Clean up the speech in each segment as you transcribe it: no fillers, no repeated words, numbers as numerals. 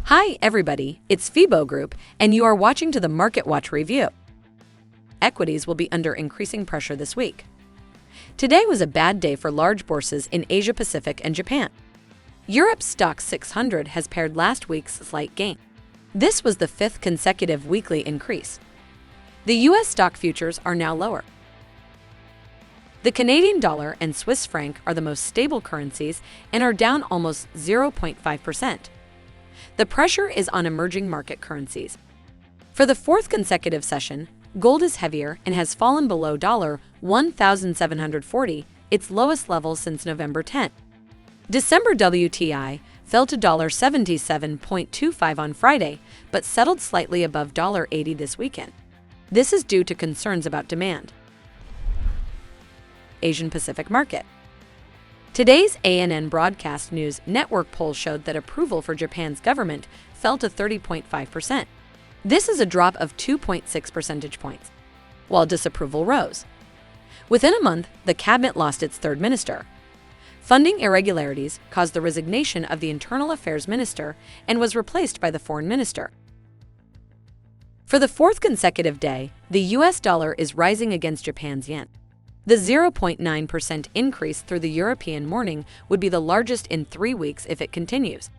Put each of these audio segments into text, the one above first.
Hi everybody, it's FIBO Group, and you are watching to the Market Watch Review. Equities will be under increasing pressure this week. Today was a bad day for large bourses in Asia Pacific and Japan. Europe's Stoxx 600 has paired last week's slight gain. This was the fifth consecutive weekly increase. The US stock futures are now lower. The Canadian dollar and Swiss franc are the most stable currencies and are down almost 0.5%. The pressure is on emerging market currencies. For the fourth consecutive session, gold is heavier and has fallen below $1,740, its lowest level since November 10. December WTI fell to $77.25 on Friday, but settled slightly above $80 this weekend. This is due to concerns about demand. Asian Pacific market. Today's ANN Broadcast News Network poll showed that approval for Japan's government fell to 30.5%. This is a drop of 2.6 percentage points, while disapproval rose. Within a month, the cabinet lost its third minister. Funding irregularities caused the resignation of the Internal Affairs Minister and was replaced by the Foreign Minister. For the fourth consecutive day, the US dollar is rising against Japan's yen. The 0.9% increase through the European morning would be the largest in 3 weeks if it continues.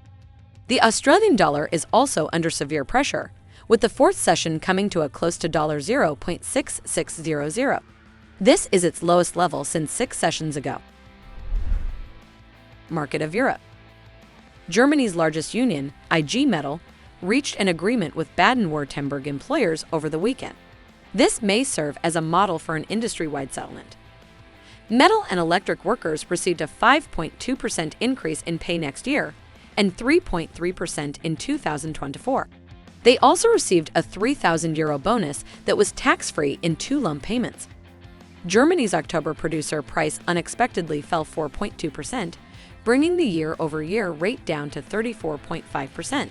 The Australian dollar is also under severe pressure, with the fourth session coming to a close to $0.6600. This is its lowest level since 6 sessions ago. Market of Europe. Germany's largest union, IG Metall, reached an agreement with Baden-Württemberg employers over the weekend. This may serve as a model for an industry-wide settlement. Metal and electric workers received a 5.2% increase in pay next year and 3.3% in 2024. They also received a €3,000 bonus that was tax-free in 2 lump payments. Germany's October producer price unexpectedly fell 4.2%, bringing the year-over-year rate down to 34.5%.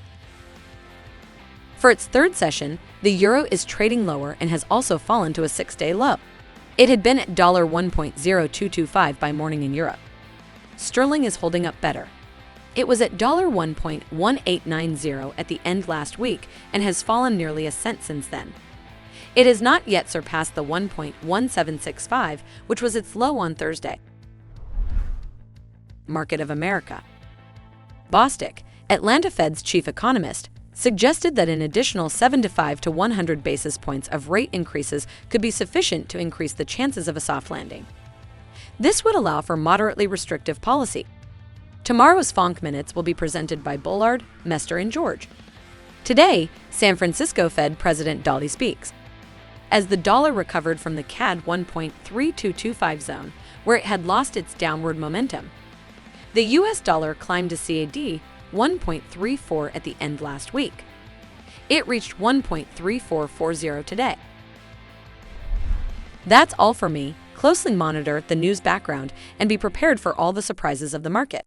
For its third session, the euro is trading lower and has also fallen to a 6-day low. It had been at $1.0225 by morning in Europe. Sterling is holding up better. It was at $1.1890 at the end last week and has fallen nearly a cent since then. It has not yet surpassed the 1.1765, which was its low on Thursday. Market of America. Bostic, Atlanta Fed's chief economist, suggested that an additional 75 to 100 basis points of rate increases could be sufficient to increase the chances of a soft landing. This would allow for moderately restrictive policy. Tomorrow's FONC minutes will be presented by Bullard, Mester, and George. Today, San Francisco Fed President Daly speaks. As the dollar recovered from the CAD 1.3225 zone, where it had lost its downward momentum, the US dollar climbed to CAD 1.34 at the end last week. It reached 1.3440 today. That's all for me. Closely monitor the news background and be prepared for all the surprises of the market.